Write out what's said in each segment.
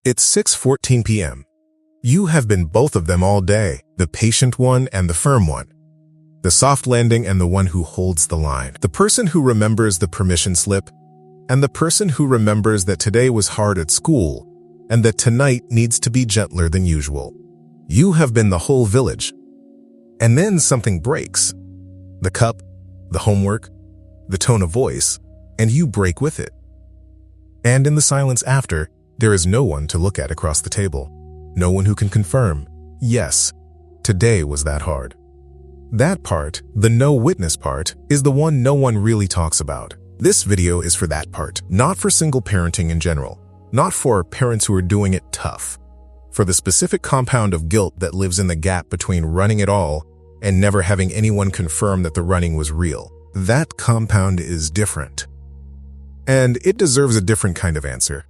It's 6:14 p.m. You have been both of them all day, the patient one and the firm one. The soft landing and the one who holds the line. The person who remembers the permission slip, and the person who remembers that today was hard at school, and that tonight needs to be gentler than usual. You have been the whole village. And then something breaks. The cup, the homework, the tone of voice, and you break with it. And in the silence after, there is no one to look at across the table. No one who can confirm, yes, today was that hard. That part, the no witness part, is the one no one really talks about. This video is for that part, not for single parenting in general, not for parents who are doing it tough, for the specific compound of guilt that lives in the gap between running it all and never having anyone confirm that the running was real. That compound is different. And it deserves a different kind of answer.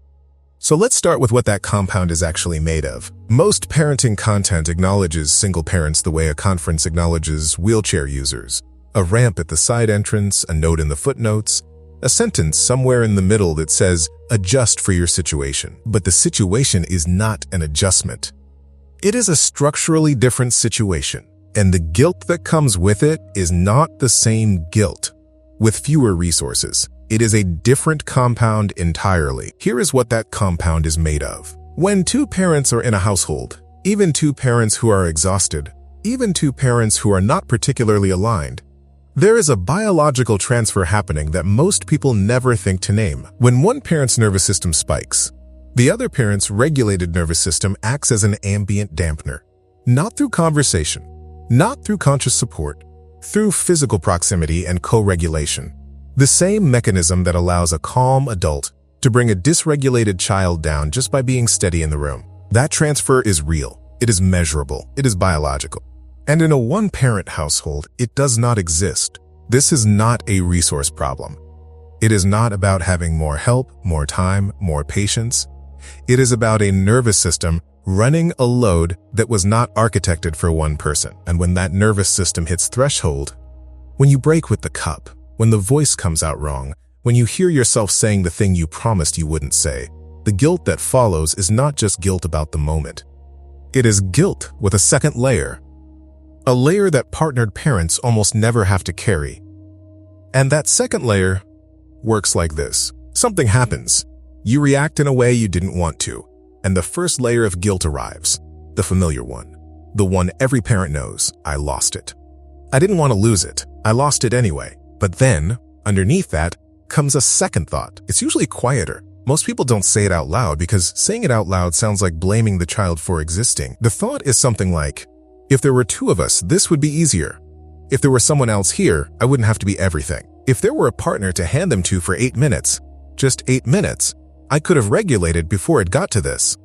So let's start with what that compound is actually made of. Most parenting content acknowledges single parents the way a conference acknowledges wheelchair users. A ramp at the side entrance, a note in the footnotes, a sentence somewhere in the middle that says, adjust for your situation. But the situation is not an adjustment. It is a structurally different situation, and the guilt that comes with it is not the same guilt, with fewer resources. It is a different compound entirely. Here is what that compound is made of. When two parents are in a household, even two parents who are exhausted, even two parents who are not particularly aligned, there is a biological transfer happening that most people never think to name. When one parent's nervous system spikes, the other parent's regulated nervous system acts as an ambient dampener. Not through conversation, not through conscious support, through physical proximity and co-regulation. The same mechanism that allows a calm adult to bring a dysregulated child down just by being steady in the room. That transfer is real. It is measurable. It is biological. And in a one-parent household, it does not exist. This is not a resource problem. It is not about having more help, more time, more patience. It is about a nervous system running a load that was not architected for one person. And when that nervous system hits threshold, when you break with the cup, when the voice comes out wrong, when you hear yourself saying the thing you promised you wouldn't say, the guilt that follows is not just guilt about the moment. It is guilt with a second layer, a layer that partnered parents almost never have to carry. And that second layer works like this. Something happens. You react in a way you didn't want to, and the first layer of guilt arrives, the familiar one, the one every parent knows. I lost it. I didn't want to lose it. I lost it anyway. But then, underneath that, comes a second thought. It's usually quieter. Most people don't say it out loud because saying it out loud sounds like blaming the child for existing. The thought is something like, if there were two of us, this would be easier. If there were someone else here, I wouldn't have to be everything. If there were a partner to hand them to for 8 minutes, just 8 minutes, I could have regulated before it got to this.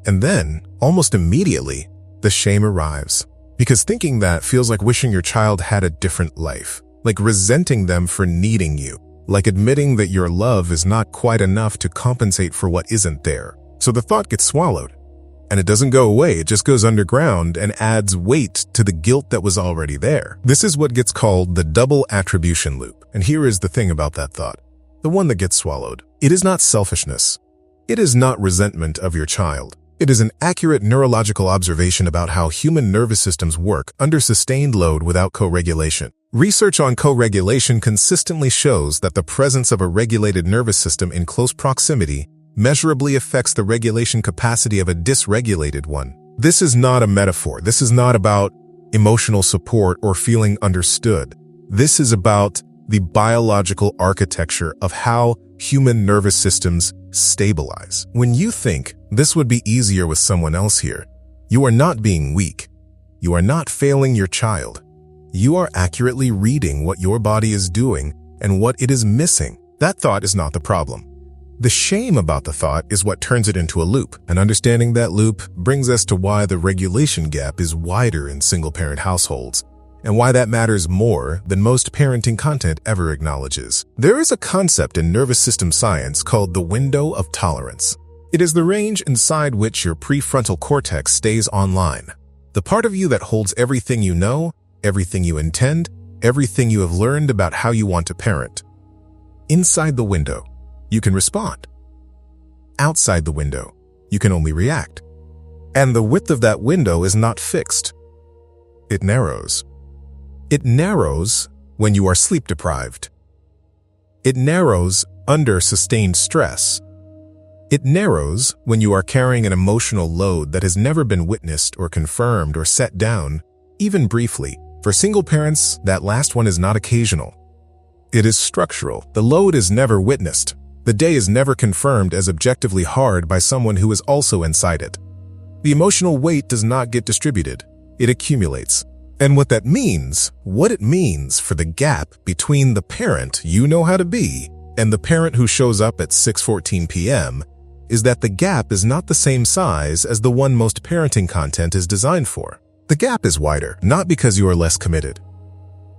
And then, almost immediately, the shame arrives. Because thinking that feels like wishing your child had a different life. Like resenting them for needing you, like admitting that your love is not quite enough to compensate for what isn't there. So the thought gets swallowed, and it doesn't go away, it just goes underground and adds weight to the guilt that was already there. This is what gets called the double attribution loop. And here is the thing about that thought, the one that gets swallowed. It is not selfishness. It is not resentment of your child. It is an accurate neurological observation about how human nervous systems work under sustained load without co-regulation. Research on co-regulation consistently shows that the presence of a regulated nervous system in close proximity measurably affects the regulation capacity of a dysregulated one. This is not a metaphor. This is not about emotional support or feeling understood. This is about the biological architecture of how human nervous systems stabilize. When you think this would be easier with someone else here, you are not being weak. You are not failing your child. You are accurately reading what your body is doing and what it is missing. That thought is not the problem. The shame about the thought is what turns it into a loop, and understanding that loop brings us to why the regulation gap is wider in single-parent households, and why that matters more than most parenting content ever acknowledges. There is a concept in nervous system science called the window of tolerance. It is the range inside which your prefrontal cortex stays online, the part of you that holds everything you know, everything you intend, everything you have learned about how you want to parent. Inside the window, you can respond. Outside the window, you can only react. And the width of that window is not fixed. It narrows. It narrows when you are sleep deprived. It narrows under sustained stress. It narrows when you are carrying an emotional load that has never been witnessed or confirmed or set down, even briefly. For single parents, that last one is not occasional. It is structural. The load is never witnessed. The day is never confirmed as objectively hard by someone who is also inside it. The emotional weight does not get distributed. It accumulates. And what it means for the gap between the parent you know how to be and the parent who shows up at 6:14 p.m. is that the gap is not the same size as the one most parenting content is designed for. The gap is wider, not because you are less committed,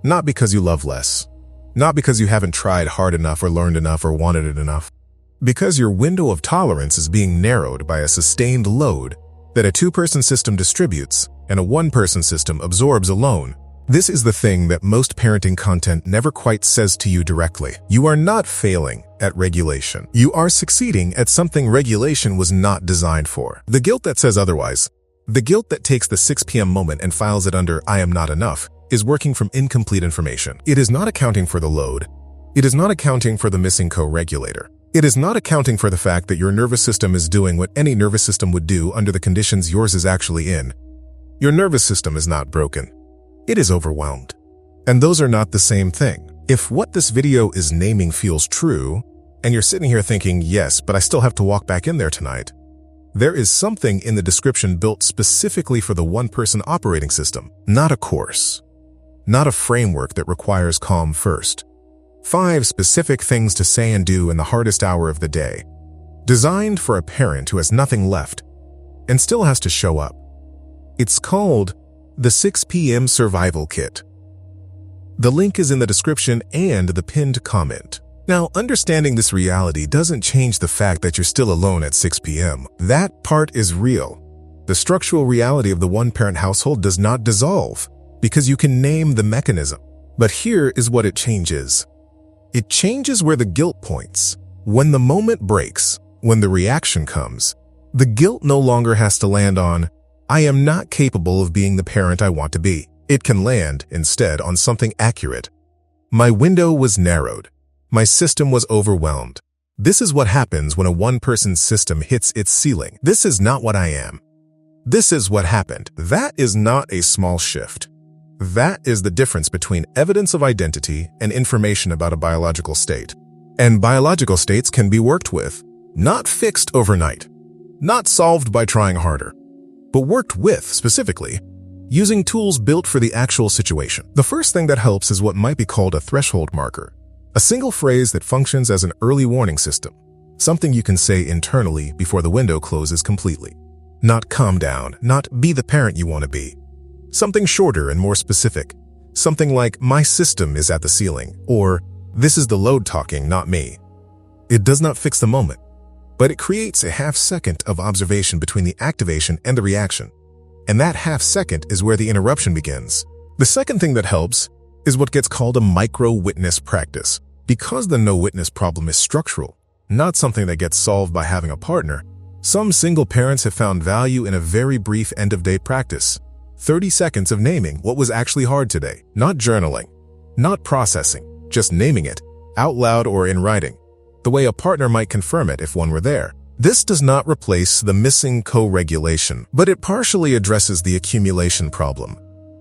not because you love less, not because you haven't tried hard enough or learned enough or wanted it enough, because your window of tolerance is being narrowed by a sustained load that a two-person system distributes and a one-person system absorbs alone. This is the thing that most parenting content never quite says to you directly. You are not failing at regulation. You are succeeding at something regulation was not designed for. The guilt that says otherwise, the guilt that takes the 6 p.m. moment and files it under "I am not enough," is working from incomplete information. It is not accounting for the load. It is not accounting for the missing co-regulator. It is not accounting for the fact that your nervous system is doing what any nervous system would do under the conditions yours is actually in. Your nervous system is not broken. It is overwhelmed. And those are not the same thing. If what this video is naming feels true, and you're sitting here thinking, yes, but I still have to walk back in there tonight, there is something in the description built specifically for the one-person operating system, not a course, not a framework that requires calm first. 5 specific things to say and do in the hardest hour of the day, designed for a parent who has nothing left and still has to show up. It's called the 6 p.m. Survival Kit. The link is in the description and the pinned comment. Now, understanding this reality doesn't change the fact that you're still alone at 6 p.m. That part is real. The structural reality of the one-parent household does not dissolve because you can name the mechanism. But here is what it changes. It changes where the guilt points. When the moment breaks, when the reaction comes, the guilt no longer has to land on, "I am not capable of being the parent I want to be." It can land, instead, on something accurate. My window was narrowed. My system was overwhelmed. This is what happens when a one-person system hits its ceiling. This is not what I am. This is what happened. That is not a small shift. That is the difference between evidence of identity and information about a biological state. And biological states can be worked with, not fixed overnight, not solved by trying harder, but worked with, specifically, using tools built for the actual situation. The first thing that helps is what might be called a threshold marker, a single phrase that functions as an early warning system, something you can say internally before the window closes completely. Not "calm down," not "be the parent you want to be." Something shorter and more specific, something like "my system is at the ceiling," or "this is the load talking, not me." It does not fix the moment, but it creates a half-second of observation between the activation and the reaction. And that half-second is where the interruption begins. The second thing that helps is what gets called a micro-witness practice. Because the no-witness problem is structural, not something that gets solved by having a partner, some single parents have found value in a very brief end-of-day practice. 30 seconds of naming what was actually hard today. Not journaling, not processing, just naming it, out loud or in writing, the way a partner might confirm it if one were there. This does not replace the missing co-regulation, but it partially addresses the accumulation problem,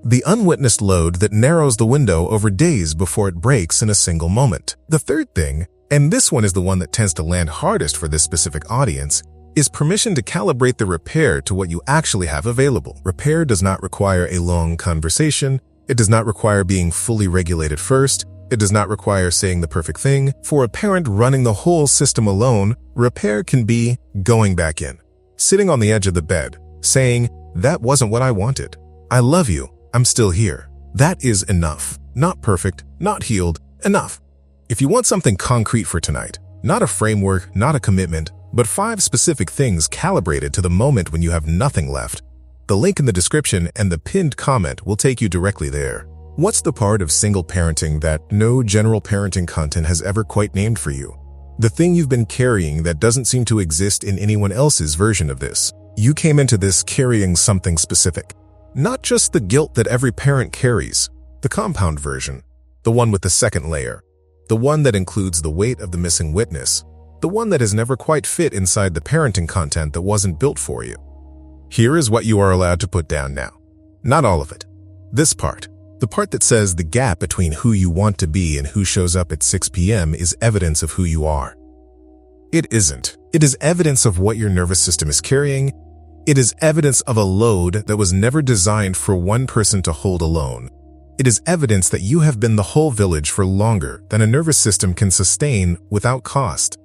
the unwitnessed load that narrows the window over days before it breaks in a single moment. The third thing, and this one is the one that tends to land hardest for this specific audience, is permission to calibrate the repair to what you actually have available. Repair does not require a long conversation. It does not require being fully regulated first. It does not require saying the perfect thing. For a parent running the whole system alone, repair can be going back in, sitting on the edge of the bed, saying, "That wasn't what I wanted. I love you. I'm still here." That is enough. Not perfect, not healed, enough. If you want something concrete for tonight, not a framework, not a commitment, but 5 specific things calibrated to the moment when you have nothing left, the link in the description and the pinned comment will take you directly there. What's the part of single parenting that no general parenting content has ever quite named for you? The thing you've been carrying that doesn't seem to exist in anyone else's version of this. You came into this carrying something specific. Not just the guilt that every parent carries, the compound version, the one with the second layer, the one that includes the weight of the missing witness, the one that has never quite fit inside the parenting content that wasn't built for you. Here is what you are allowed to put down now. Not all of it. This part, the part that says the gap between who you want to be and who shows up at 6 p.m. is evidence of who you are. It isn't. It is evidence of what your nervous system is carrying. It is evidence of a load that was never designed for one person to hold alone. It is evidence that you have been the whole village for longer than a nervous system can sustain without cost.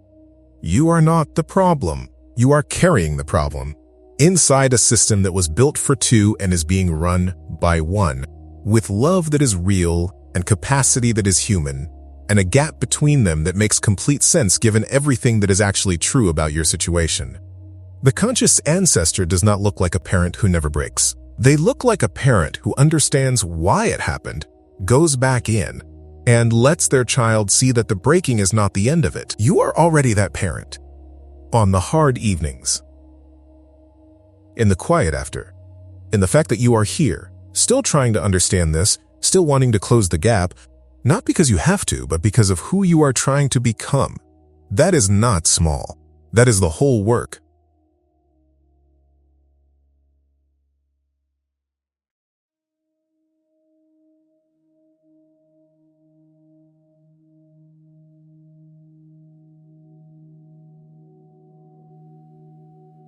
You are not the problem. You are carrying the problem inside a system that was built for two and is being run by one, with love that is real and capacity that is human, and a gap between them that makes complete sense given everything that is actually true about your situation. The conscious ancestor does not look like a parent who never breaks. They look like a parent who understands why it happened, goes back in, and lets their child see that the breaking is not the end of it. You are already that parent. On the hard evenings. In the quiet after. In the fact that you are here, still trying to understand this, still wanting to close the gap, not because you have to, but because of who you are trying to become. That is not small. That is the whole work.